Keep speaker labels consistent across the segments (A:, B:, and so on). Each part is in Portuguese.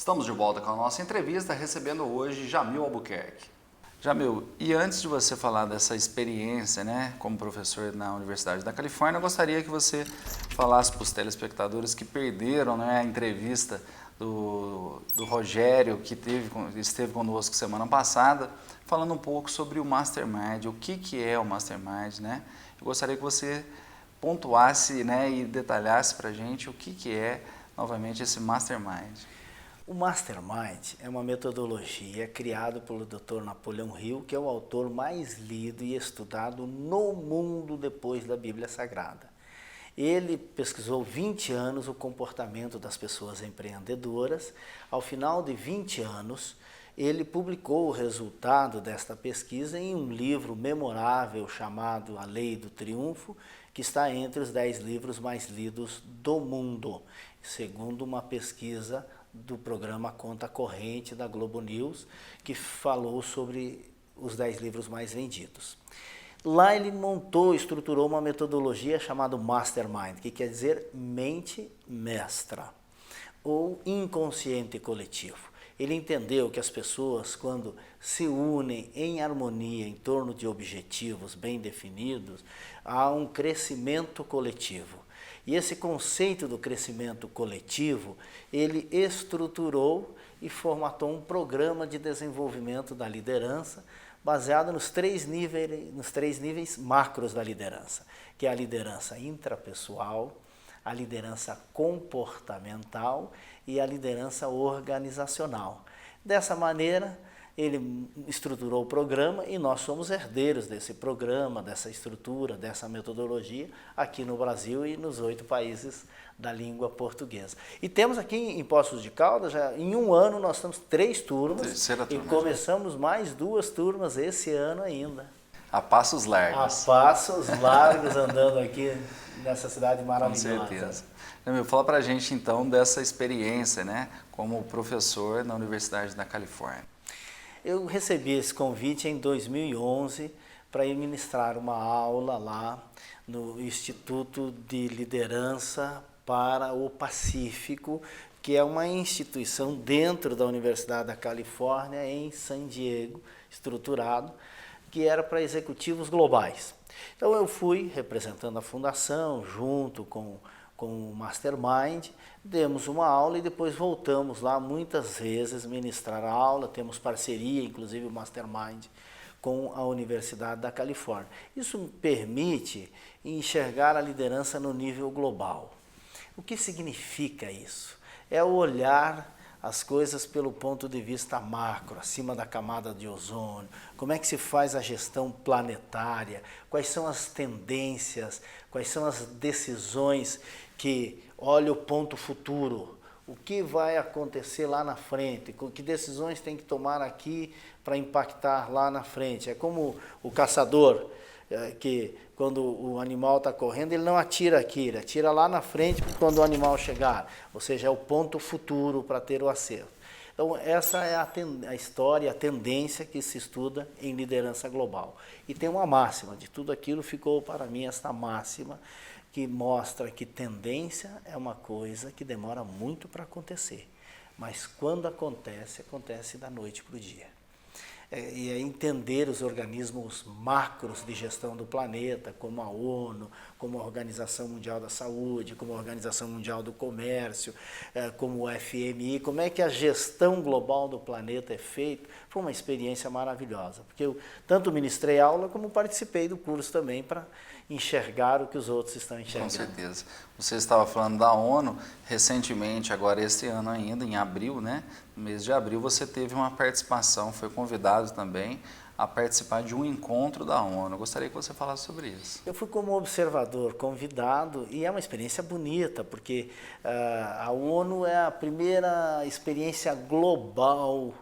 A: Estamos de volta com a nossa entrevista, recebendo hoje Jamil Albuquerque. Jamil, e antes de você falar dessa experiência, né, como professor na Universidade da Califórnia, eu gostaria que você falasse para os telespectadores que perderam, né, a entrevista do Rogério, que esteve conosco semana passada, falando um pouco sobre o Mastermind, o que é o Mastermind, né? Eu gostaria que você pontuasse, né, e detalhasse para a gente o que é, novamente, esse Mastermind.
B: O Mastermind é uma metodologia criada pelo Dr. Napoleão Hill, que é o autor mais lido e estudado no mundo depois da Bíblia Sagrada. Ele pesquisou 20 anos o comportamento das pessoas empreendedoras. Ao final de 20 anos, ele publicou o resultado desta pesquisa em um livro memorável chamado A Lei do Triunfo, que está entre os 10 livros mais lidos do mundo, segundo uma pesquisa do programa Conta Corrente da Globo News, que falou sobre os 10 livros mais vendidos. Lá ele estruturou uma metodologia chamada Mastermind, que quer dizer mente mestra, ou inconsciente coletivo. Ele entendeu que as pessoas, quando se unem em harmonia em torno de objetivos bem definidos, há um crescimento coletivo. E esse conceito do crescimento coletivo, ele estruturou e formatou um programa de desenvolvimento da liderança, baseado nos três níveis macros da liderança, que é a liderança intrapessoal, a liderança comportamental e a liderança organizacional. Dessa maneira, ele estruturou o programa e nós somos herdeiros desse programa, dessa estrutura, dessa metodologia aqui no Brasil e nos 8 países da língua portuguesa. E temos aqui em Poços de Caldas, já em um ano nós temos 3 turmas.
A: Terceira turma,
B: e começamos mais 2 turmas esse ano ainda.
A: A passos largos.
B: A passos largos andando aqui nessa cidade maravilhosa.
A: Com certeza. Jamil, fala pra gente então dessa experiência, né, como professor na Universidade da Califórnia.
B: Eu recebi esse convite em 2011 para ir ministrar uma aula lá no Instituto de Liderança para o Pacífico, que é uma instituição dentro da Universidade da Califórnia, em San Diego, estruturado, que era para executivos globais. Então eu fui representando a fundação, junto com o Mastermind, demos uma aula e depois voltamos lá muitas vezes ministrar a aula, temos parceria, inclusive o Mastermind, com a Universidade da Califórnia. Isso permite enxergar a liderança no nível global. O que significa isso? É o olhar as coisas pelo ponto de vista macro, acima da camada de ozônio, como é que se faz a gestão planetária, quais são as tendências, quais são as decisões que olha o ponto futuro, o que vai acontecer lá na frente, que decisões tem que tomar aqui para impactar lá na frente. É como o caçador, que quando o animal está correndo, ele não atira aqui, ele atira lá na frente quando o animal chegar, ou seja, é o ponto futuro para ter o acerto. Então essa é a história, a tendência que se estuda em liderança global. E tem uma máxima, de tudo aquilo ficou para mim esta máxima, que mostra que tendência é uma coisa que demora muito para acontecer, mas quando acontece, acontece da noite para o dia. E é entender os organismos macros de gestão do planeta, como a ONU, como a Organização Mundial da Saúde, como a Organização Mundial do Comércio, como o FMI, como é que a gestão global do planeta é feita, foi uma experiência maravilhosa, porque eu tanto ministrei aula como participei do curso também para enxergar o que os outros estão enxergando.
A: Com certeza. Você estava falando da ONU, recentemente, agora este ano ainda, em abril, né? No mês de abril, você teve uma participação, foi convidado também a participar de um encontro da ONU. Eu gostaria que você falasse sobre isso.
B: Eu fui como observador convidado e é uma experiência bonita, porque a ONU é a primeira experiência global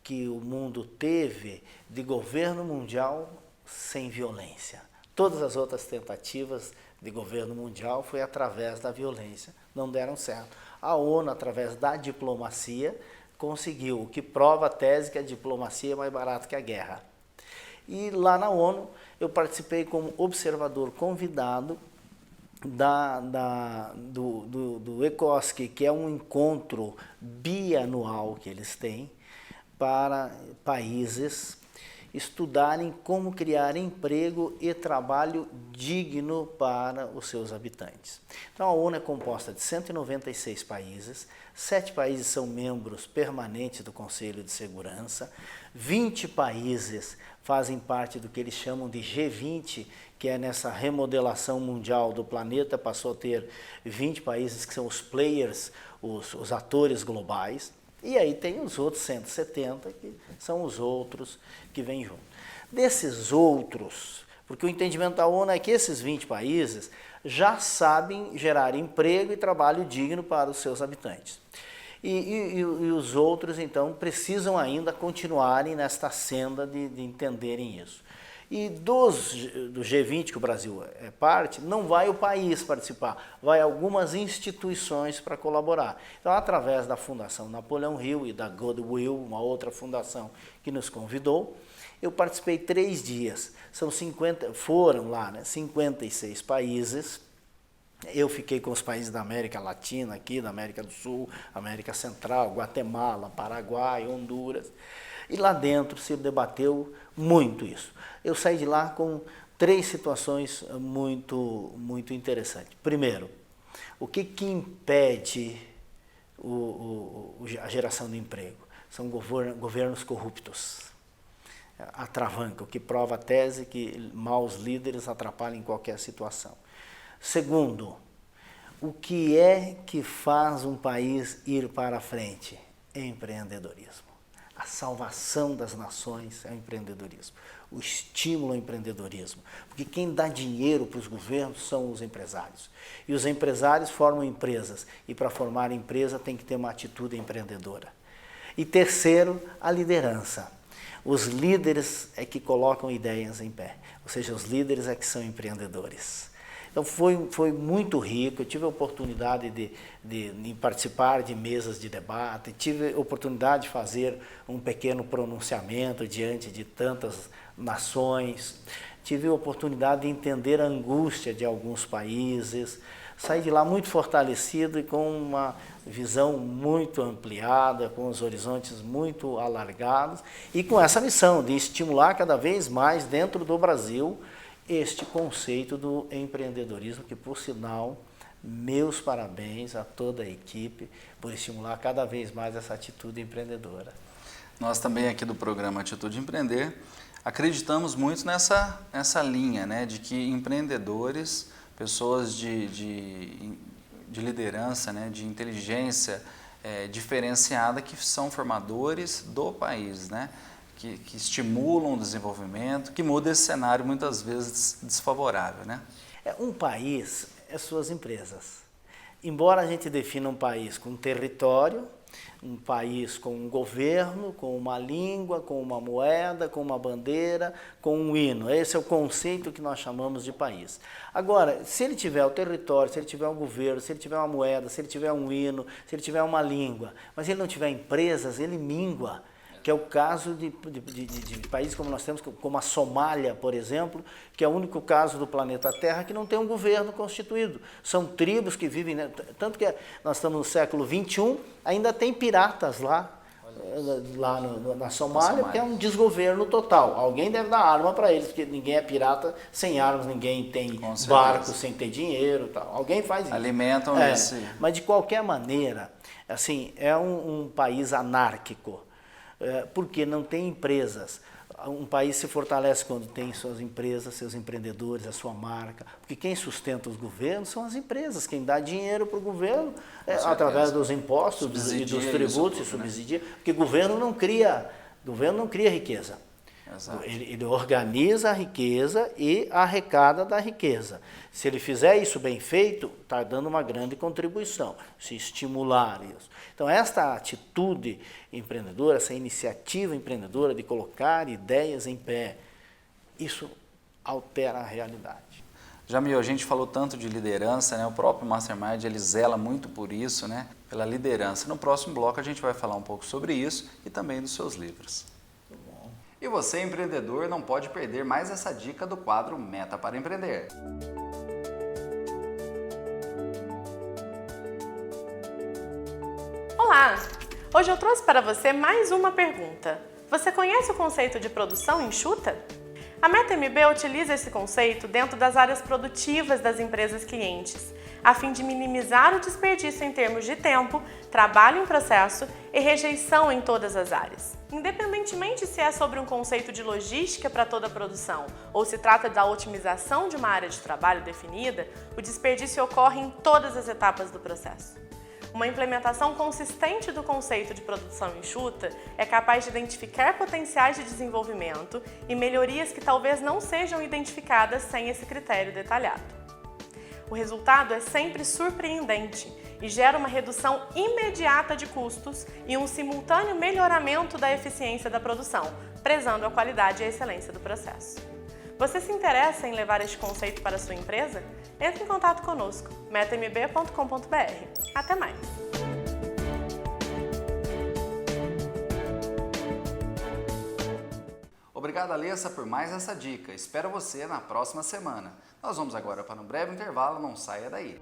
B: que o mundo teve de governo mundial sem violência. Todas as outras tentativas de governo mundial foi através da violência, não deram certo. A ONU, através da diplomacia, conseguiu, o que prova a tese que a diplomacia é mais barata que a guerra. E lá na ONU eu participei como observador convidado do ECOSC, que é um encontro bianual que eles têm para países estudarem como criar emprego e trabalho digno para os seus habitantes. Então a ONU é composta de 196 países, 7 países são membros permanentes do Conselho de Segurança, 20 países fazem parte do que eles chamam de G20, que é nessa remodelação mundial do planeta, passou a ter 20 países que são os players, os atores globais. E aí tem os outros 170, que são os outros que vêm junto. Desses outros, porque o entendimento da ONU é que esses 20 países já sabem gerar emprego e trabalho digno para os seus habitantes. E os outros, precisam ainda continuarem nesta senda de entenderem isso. E do G20, que o Brasil é parte, não vai o país participar, vai algumas instituições para colaborar. Então, através da Fundação Napoleão Hill e da Goodwill, uma outra fundação que nos convidou, eu participei 3 dias. Foram lá, 56 países. Eu fiquei com os países da América Latina, aqui, da América do Sul, América Central, Guatemala, Paraguai, Honduras. E lá dentro se debateu muito isso. Eu saí de lá com 3 situações muito interessantes. Primeiro, o que impede a geração de emprego? São governos corruptos. Atravanca, o que prova a tese que maus líderes atrapalham qualquer situação. Segundo, o que é que faz um país ir para frente? Empreendedorismo. A salvação das nações é o empreendedorismo, o estímulo ao empreendedorismo. Porque quem dá dinheiro para os governos são os empresários. E os empresários formam empresas, e para formar empresa tem que ter uma atitude empreendedora. E terceiro, a liderança. Os líderes é que colocam ideias em pé, ou seja, os líderes é que são empreendedores. Então foi muito rico, eu tive a oportunidade de participar de mesas de debate, tive a oportunidade de fazer um pequeno pronunciamento diante de tantas nações, tive a oportunidade de entender a angústia de alguns países, saí de lá muito fortalecido e com uma visão muito ampliada, com os horizontes muito alargados e com essa missão de estimular cada vez mais dentro do Brasil este conceito do empreendedorismo, que, por sinal, meus parabéns a toda a equipe por estimular cada vez mais essa atitude empreendedora.
A: Nós também aqui do programa Atitude Empreender acreditamos muito nessa linha, né, de que empreendedores, pessoas de liderança, né, de inteligência diferenciada, que são formadores do país, né? Que estimulam o desenvolvimento, que muda esse cenário muitas vezes desfavorável, né?
B: Um país é suas empresas. Embora a gente defina um país com território, um país com um governo, com uma língua, com uma moeda, com uma bandeira, com um hino. Esse é o conceito que nós chamamos de país. Agora, se ele tiver o território, se ele tiver um governo, se ele tiver uma moeda, se ele tiver um hino, se ele tiver uma língua, mas ele não tiver empresas, ele mingua. Que é o caso de países como nós temos, como a Somália, por exemplo, que é o único caso do planeta Terra que não tem um governo constituído. São tribos que vivem, né? Tanto que nós estamos no século XXI, ainda tem piratas lá na Somália, porque é um desgoverno total. Alguém deve dar arma para eles, porque ninguém é pirata sem armas, ninguém tem barco sem ter dinheiro, tal. Alguém faz isso.
A: Alimentam esse...
B: Mas de qualquer maneira, assim, é um país anárquico. Porque não tem empresas. Um país se fortalece quando tem suas empresas, seus empreendedores, a sua marca. Porque quem sustenta os governos são as empresas. Quem dá dinheiro para o governo através dos impostos e dos tributos, subsidia. Porque governo não cria riqueza. Ele organiza a riqueza e arrecada da riqueza. Se ele fizer isso bem feito, está dando uma grande contribuição, se estimular isso. Então, esta atitude empreendedora, essa iniciativa empreendedora de colocar ideias em pé, isso altera a realidade.
A: Jamil, a gente falou tanto de liderança, né? O próprio Mastermind, ele zela muito por isso, né? Pela liderança. No próximo bloco a gente vai falar um pouco sobre isso e também dos seus livros. E você, empreendedor, não pode perder mais essa dica do quadro Meta para Empreender.
C: Olá! Hoje eu trouxe para você mais uma pergunta. Você conhece o conceito de produção enxuta? A MetaMB utiliza esse conceito dentro das áreas produtivas das empresas clientes, a fim de minimizar o desperdício em termos de tempo, trabalho em processo e rejeição em todas as áreas. Independentemente se é sobre um conceito de logística para toda a produção ou se trata da otimização de uma área de trabalho definida, o desperdício ocorre em todas as etapas do processo. Uma implementação consistente do conceito de produção enxuta é capaz de identificar potenciais de desenvolvimento e melhorias que talvez não sejam identificadas sem esse critério detalhado. O resultado é sempre surpreendente e gera uma redução imediata de custos e um simultâneo melhoramento da eficiência da produção, prezando a qualidade e a excelência do processo. Você se interessa em levar este conceito para a sua empresa? Entre em contato conosco, metamb.com.br. Até mais!
A: Obrigado, Alessa, por mais essa dica. Espero você na próxima semana. Nós vamos agora para um breve intervalo, não saia daí.